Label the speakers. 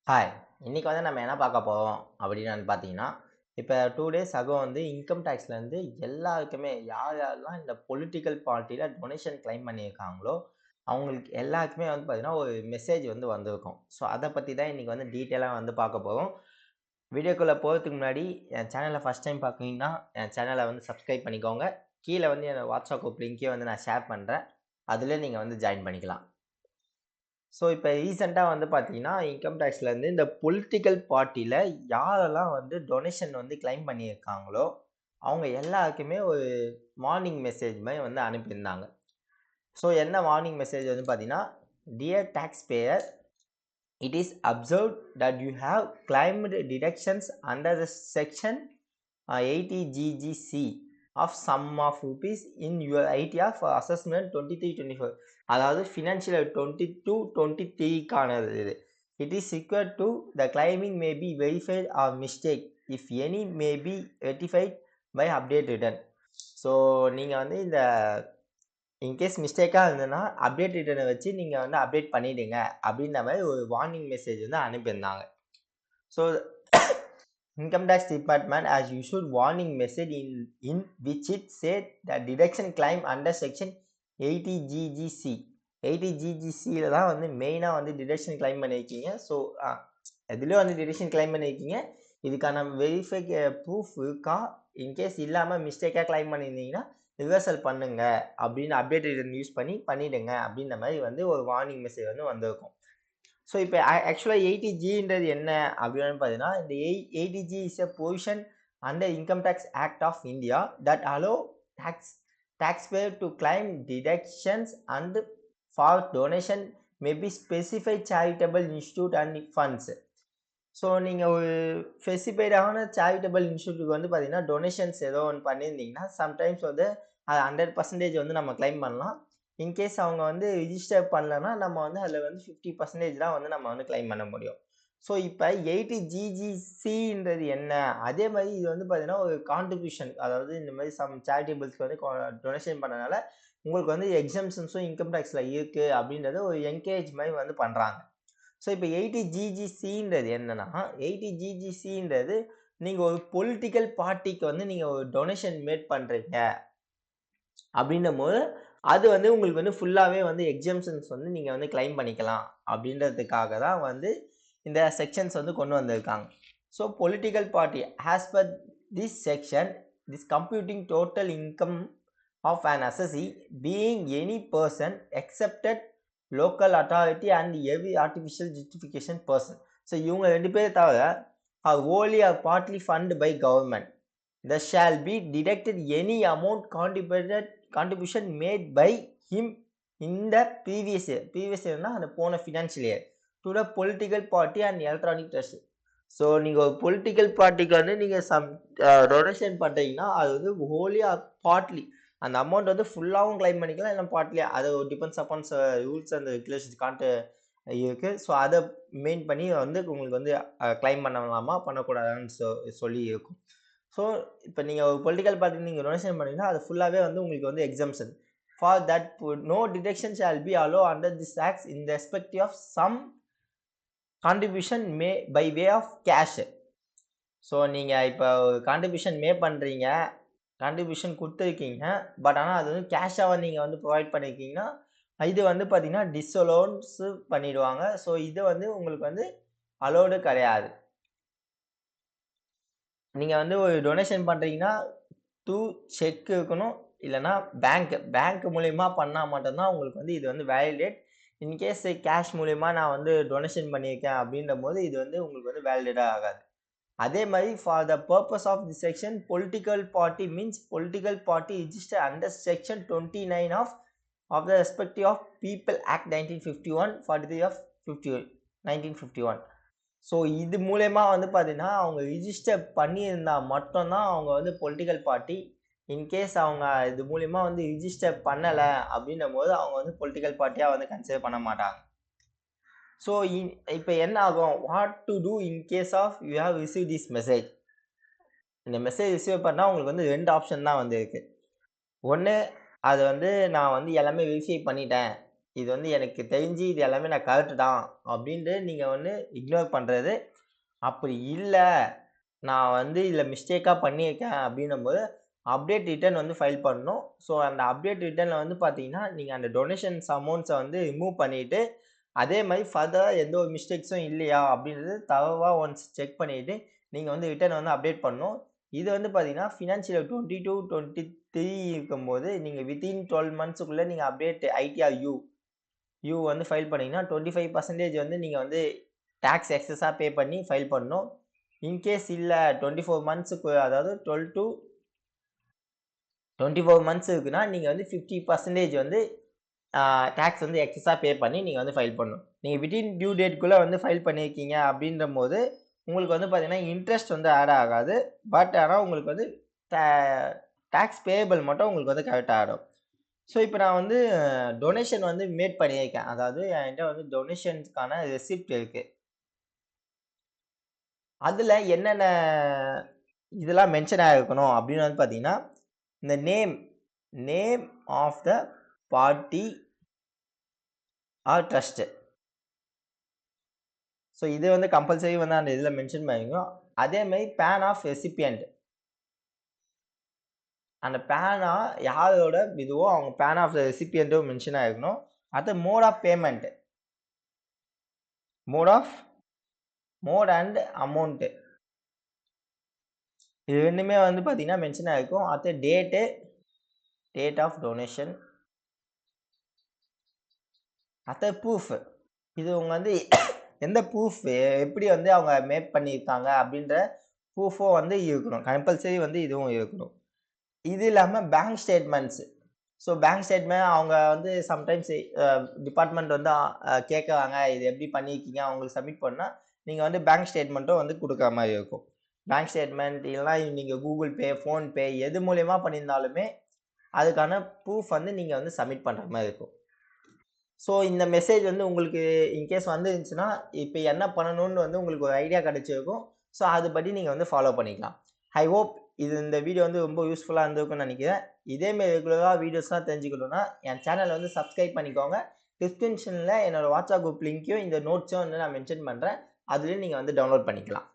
Speaker 1: Hi! இன்னைக்கு வந்து நம்ம என்ன பார்க்க போறோம் அப்படின்னு பார்த்தீங்கன்னா, இப்ப 2 டேஸ் அகோ வந்து இன்கம் டாக்ஸ்லேருந்து எல்லாருக்குமே யார் யாரெல்லாம் இந்த பொலிட்டிக்கல் பார்ட்டில டொனேஷன் கிளைம் பண்ணியிருக்காங்களோ, அவங்களுக்கு எல்லாருக்குமே வந்து பார்த்தீங்கன்னா, ஒரு மெசேஜ் வந்து வந்திருக்கும். ஸோ அத பத்தி தான் இன்னைக்கு வந்து டீட்டெயிலா வந்து பார்க்க போறோம். வீடியோக்குள்ள போறதுக்கு முன்னாடி என் சேனல ஃபர்ஸ்ட் டைம் பார்க்குறீங்கன்னா, என் சேனல வந்து சப்ஸ்கிரைப் பண்ணிக்கோங்க. கீழ வந்து என்னோட வாட்ஸ்அப் குரூப் லிங்க்கையும் வந்து நான் ஷேர் பண்றேன். அதிலே நீங்க வந்து ஜாயின் பண்ணிக்கலாம். ஸோ, இப்ப ரீசென்ட்டா வந்து பார்த்தீங்கன்னா, இன்கம் டாக்ஸ்லேருந்து இந்த பொலிட்டிக்கல் பார்ட்டில யாரெல்லாம் வந்து டொனேஷன் வந்து கிளைம் பண்ணியிருக்காங்களோ, அவங்க எல்லாருக்குமே ஒரு வார்னிங் மெசேஜ் மாரி வந்து அனுப்பியிருந்தாங்க. ஸோ, என்ன வார்னிங் மெசேஜ் வந்து பார்த்தீங்கன்னா, "dear tax payer, it is observed that you have claimed deductions under the section 80GGC of sum of rupees in your ITR for assessment 23-24." அதாவது ஃபினான்ஷியல் இயர் 22-23க்கானது இது. It is required to the claiming may be verified or mistake if any may be rectified by update return. So நீங்க வந்து இந்த in case மிஸ்டேக்கா இருந்ததுன்னா, update ரிட்டன வச்சு நீங்க வந்து அப்டேட் பண்ணிடுங்க. அப்படின்ற மாரி ஒரு வார்னிங் மெசேஜ் வந்து அனுப்பியிருந்தாங்க. So Income Tax Department has issued warning message in which it said that deduction claim under section 80GGC 80GGCல தான் வந்து மெயினா வந்து டிடக்ஷன் கிளைம் பண்ணியிருக்கீங்க. ஸோ எதுலயும் வந்து டிடக்ஷன் கிளைம் பண்ணியிருக்கீங்க. இதுக்கான வெரிஃபை ப்ரூஃப் இருக்கா? இன்கேஸ் இல்லாம மிஸ்டேக்கா கிளைம் பண்ணியிருந்தீங்கன்னா, ரிவர்சல் பண்ணுங்க அப்படின்னு அப்டேட் ரிட்டன் யூஸ் பண்ணி பண்ணிடுங்க அப்படின்ற மாரி வந்து ஒரு வார்னிங் மெசேஜ் வந்து வந்திருக்கும். ஸோ இப்போ ஆக்சுவலா 80Gன்றது என்ன அப்படின்னு பார்த்தீங்கன்னா, இந்த 80G is a position under income tax act of India that allow taxpayer to claim deductions and for donation may be specified charitable institute and funds. So நீங்க ஒரு ஸ்பெசிஃபைடான சேரிட்டபிள் இன்ஸ்டிடியூட்க்கு வந்து பார்த்தீங்கன்னா, டொனேஷன்ஸ் ஏதோ ஒண்ணு பண்ணியிருந்தீங்கன்னா, சம்டைம்ஸ் வந்து அது 100% வந்து நம்ம கிளைம் பண்ணலாம். இன்கேஸ் அவங்க வந்து ரிஜிஸ்டர் பண்ணலன்னா, நம்ம வந்து அதில வந்து 50% தான் வந்து நம்ம வந்து கிளைம் பண்ண முடியும். ஸோ இப்ப 80GGCன்றது என்ன? அதே மாரி இது வந்து பார்த்தீங்கன்னா, ஒரு கான்ட்ரிபியூஷன், அதாவது இந்த மாரி சம் சேரிட்டபிள்ஸ்க்கு வந்து டொனேஷன் பண்ணனால, உங்களுக்கு வந்து எக்ஸம்ஷன்ஸும் இன்கம் டாக்ஸ்ல இருக்கு அப்படின்றத ஒரு என்கரேஜ் மாரி வந்து பண்றாங்க. ஸோ இப்போ 80GGCன்றது என்னன்னா, 80GGCன்றது நீங்க ஒரு பொலிட்டிக்கல் பார்ட்டிக்கு வந்து நீங்க ஒரு டொனேஷன் மேக் பண்றீங்க அப்படின்னும்போது, அது வந்து உங்களுக்கு வந்து ஃபுல்லாவே வந்து எக்ஸம்ஷன்ஸ் வந்து நீங்க வந்து கிளைம் பண்ணிக்கலாம் அப்படின்றதுக்காக தான் வந்து இந்த செக்ஷன்ஸ் வந்து கொண்டு வந்திருக்காங்க. So political party as per this section, this computing total income of an assessee being any person excepted local authority and every artificial justification person. So இவங்க 2 பேர் தவிர are wholly or partly funded by government. There shall be deducted any amount contribution made by him in the previous year. Previous year னா அந்த போன financial year to the political party and electronic trust. So நீங்க ஒரு political பார்ட்டிக்கு வந்து நீங்க some donation பண்றீங்கன்னா, அது வந்து ஹோலி ஆர் பார்ட்லி அந்த அமௌண்ட் வந்து ஃபுல்லாவும் கிளைம் பண்ணிக்கலாம், இல்ல பார்ட்லியா. அது depends upon rules and regulations இருக்கு. ஸோ அத மெயின் பண்ணி வந்து உங்களுக்கு வந்து கிளைம் பண்ணலாமா, பண்ணக்கூடாதான்னு சொல்லி இருக்கும். ஸோ இப்ப நீங்க ஒரு பொலிட்டிக்கல் பார்ட்டிக்கு நீங்க டொனேஷன் பண்ணீங்கன்னா, அது ஃபுல்லாவே வந்து உங்களுக்கு வந்து exemption. For that no deduction shall be allow under this act in respect of sum contribution by way of cash. So நீங்க இப்ப ஒரு கான்ட்ரிபியூஷன் பண்றீங்க. கான்ட்ரிபியூஷன் குடுத்துருக்கீங்க. பட் ஆனா அது வந்து கேஷாவா நீங்க வந்து புரொவைட் பண்ணியிருக்கீங்கன்னா, இது வந்து பார்த்தீங்கன்னா, டிஸ்அலோவ்ன்ஸ் பண்ணிடுவாங்க. ஸோ இது வந்து உங்களுக்கு வந்து அலோவ்டு கிடையாது. நீங்க வந்து ஒரு டொனேஷன் பண்றீங்கன்னா, த்ரூ செக் இருக்கணும். இல்லன்னா பேங்க் மூலியமா பண்ணா மட்டும் தான் உங்களுக்கு வந்து இது வந்து வேலிடேட். இன்கேஸ் கேஷ் மூலியமா நான் வந்து டொனேஷன் பண்ணியிருக்கேன் அப்படின்றபோது, இது வந்து உங்களுக்கு வந்து வேலிடேட்டா ஆகாது. அதே மாதிரி for the purpose of the section political party means political party register under section 29 of the respective of people act 1951 43 of 1951. So இது மூலயமா வந்து பார்த்தீங்கன்னா, அவங்க ரிஜிஸ்டர் பண்ணியிருந்தா மட்டும் தான் அவங்க வந்து பொலிட்டிக்கல் பார்ட்டி. இன்கேஸ் அவங்க இது மூலியமா வந்து ரிஜிஸ்டர் பண்ணல அப்படின்னும்போது, அவங்க வந்து பொலிட்டிக்கல் பார்ட்டியா வந்து கன்சிடர் பண்ண மாட்டாங்க. ஸோ இப்ப என்ன ஆகும்? What to do in case of you have receive this message? இந்த மெசேஜ் ரிசீவ் பண்ணா உங்களுக்கு வந்து 2 ஆப்ஷன் தான் வந்து இருக்கு. ஒண்ணு, அது வந்து நான் வந்து எல்லாமே வெரிஃபை பண்ணிட்டேன். இது வந்து எனக்கு தெரிஞ்சு இது எல்லாமே நான் கரெக்ட் தான் அப்படின்ட்டு நீங்க வந்து இக்னோர் பண்றது. அப்படி இல்ல, நான் வந்து இதுல மிஸ்டேக்கா பண்ணியிருக்கேன் அப்படின்னும்போது, அப்டேட் ரிட்டர்ன் வந்து ஃபைல் பண்ணணும். ஸோ அந்த அப்டேட் ரிட்டர்ன்ல வந்து பார்த்தீங்கன்னா, நீங்க அந்த டொனேஷன்ஸ் அமௌண்ட்ஸ வந்து ரிமூவ் பண்ணிட்டு, அதே மாரி ஃபர்தரா எந்த ஒரு மிஸ்டேக்ஸும் இல்லையா அப்படின்றது தரோவா ஒன்ஸ் செக் பண்ணிட்டு, நீங்க வந்து ரிட்டர்ன் வந்து அப்டேட் பண்ணணும். இது வந்து பார்த்தீங்கன்னா, ஃபினான்ஷியல் 22, 23 இருக்கும்போது, நீங்க வித்தின் 12 மந்த்ஸ்க்குள்ள நீங்க அப்டேட் ஐடிஆர் யூ வந்து ஃபைல் பண்ணீங்கன்னா, 25% வந்து நீங்க வந்து டாக்ஸ் எக்ஸஸா பே பண்ணி ஃபைல் பண்ணணும். இன்கேஸ் இல்ல 24 மந்த்ஸ்க்கு அதாவது 12 டூ 24 மந்த்ஸ் இருக்குன்னா, நீங்க வந்து 50% வந்து டாக்ஸ் வந்து எக்ஸஸா பே பண்ணி நீங்க வந்து ஃபைல் பண்ணணும். நீங்க வித்தின் டியூ டேட்க்குள்ள வந்து ஃபைல் பண்ணியிருக்கீங்க அப்படின்றபோது, உங்களுக்கு வந்து பார்த்தீங்கன்னா, இன்ட்ரெஸ்ட் வந்து ஆட் ஆகாது. பட் ஆனா உங்களுக்கு வந்து டா டாக்ஸ் பேயபிள் மட்டும் உங்களுக்கு வந்து கரெக்ட்டா ஆடும். ஸோ, இப்ப நான் வந்து டொனேஷன் வந்து மேக் பண்ணியிருக்கேன். அதாவது என்கிட்ட வந்து டொனேஷன்ஸ்க்கான ரெசிப்ட் இருக்கு. அதுல என்னென்ன இதெல்லாம் மென்ஷன் ஆயிருக்கணும் அப்படின்னு வந்து பார்த்தீங்கன்னா, இந்த name of the party or trust. So, இது வந்து கம்பல்சரி வந்து அந்த இதுல மென்ஷன் பண்ணிருக்கணும். அதே மாரி பேன் ஆஃப் ரெசிபியன்ட். அந்த பேனா யாரோட இதுவோ அவங்க பேன் ஆஃப் த ரெசிபியன்ட்டும் மென்ஷன் ஆயிருக்கணும். அடுத்து mode of payment. Mode of mode and amount. இது 2மே வந்து பார்த்தீங்கன்னா மென்ஷன் ஆயிருக்கும். அடுத்து டேட் ஆஃப் டொனேஷன். அடுத்து ப்ரூஃப். இது உங்க வந்து எந்த ப்ரூஃப் எப்படி வந்து அவங்க மேக் பண்ணியிருக்காங்க அப்படின்ற ப்ரூஃபும் வந்து இருக்கணும். கம்பல்சரி வந்து இதுவும் இருக்கணும். இது இல்லாம bank statements. So bank statement அவங்க வந்து சம்டைம்ஸ் டிபார்ட்மெண்ட் வந்து கேட்குறாங்க. இது எப்படி பண்ணியிருக்கீங்க? அவங்களுக்கு சப்மிட் பண்ணா, நீங்க வந்து பேங்க் ஸ்டேட்மெண்ட்டும் வந்து குடுக்குற மாரி இருக்கும். பேங்க் ஸ்டேட்மெண்ட் இல்லன்னா நீங்க கூகுள் பே, ஃபோன்பே எது மூலியமா பண்ணியிருந்தாலுமே, அதுக்கான ப்ரூஃப் வந்து நீங்க வந்து சப்மிட் பண்ற மாரி இருக்கும். ஸோ இந்த மெசேஜ் வந்து உங்களுக்கு இன்கேஸ் வந்துருந்துச்சுன்னா, இப்ப என்ன பண்ணணும்னு வந்து உங்களுக்கு ஒரு ஐடியா கிடைச்சிருக்கும். ஸோ அதுபடி நீங்க வந்து ஃபாலோ பண்ணிக்கலாம். ஐ ஹோப் இந்த வீடியோ வந்து ரொம்ப யூஸ்ஃபுல்லா இருந்திருக்கும்னு நினைக்கிறேன். இதே மாரி ரெகுலரா வீடியோஸ்லாம் தெரிஞ்சுக்கணும்னா, என் சேனல வந்து சப்ஸ்கிரைப் பண்ணிக்கோங்க. டிஸ்கிரிப்ஷன்ல என்னோட வாட்ஸ்அப் குரூப் லிங்க்கையும், இந்த நோட்ஸும் வந்து நான் மென்ஷன் பண்றேன். அதுலயும் நீங்க வந்து டவுன்லோட் பண்ணிக்கலாம்.